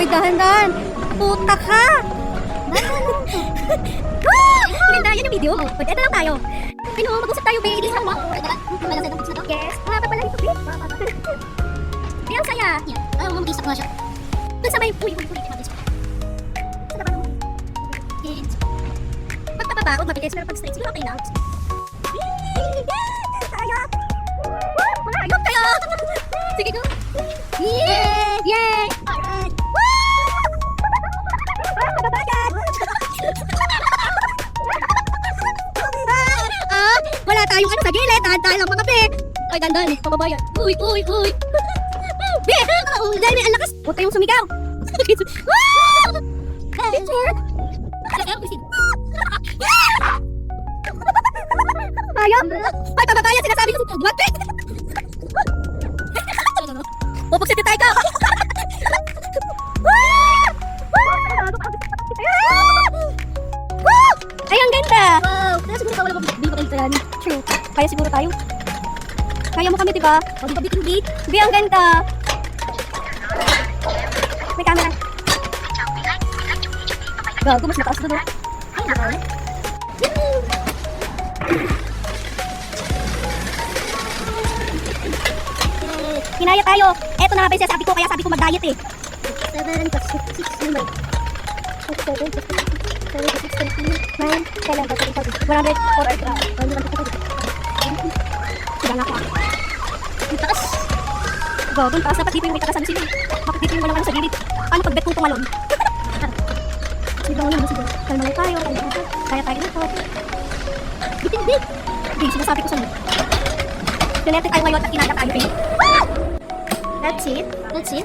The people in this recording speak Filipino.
Uy, dahan-dahan. Puta ka. Ganda, yan yung video. Pwede, ito lang tayo. Pino, mag-usap tayo, babe. Isang mo. Yes. Mahaba pala ito, babe. Di, ang saya. Mag-isap nga siya. Doon sa may puli-puli. Sa taba mo. Yes. Pag papabaod, mabilis. Pero pag straight, siguro okay lang. Tayo. Mahayop tayo. Sige, go. Yay! Yay! Alright. Wala tayong ano sa gilid. Tahan-tahan lang mga be. Ay, dandan. Pababayan. Uy, uy, uy. Be! Dahil may alakas. Huwag kayong sumigaw. Picture. Ayop. Ay, pababayan. Sinasabi ko. What? Pupuksit tayo ka. Ay, ang ganda. Wow! Kaya siguro wala kong bibig kayo yan. True. Kaya siguro tayo. Kaya mo kami, diba? O, di ba bitin big? Bi, ang ganda. May camera. Gago, mas mataas doon. Ay, nako. Kinaya tayo. Eto na nga ba yung sabi ko, kaya sabi ko mag-diet eh. 7 plus 6 naman. 7 plus 6, 7 plus 6, 9, kailan ba? 100 or 100. Siya nga ako. Ang taas. Gago, taas dapat dito yung may takasan sila. Bakit dito yung walang ano sa gilid? Paano pag bet ko tumalon? Sige mo yun, sige. Kalma lang tayo, kaya tayo nito. Bitin big. Hindi, sinasabi ko sa'yo. Pinete tayo ngayon at kinaya tayo eh. That's it.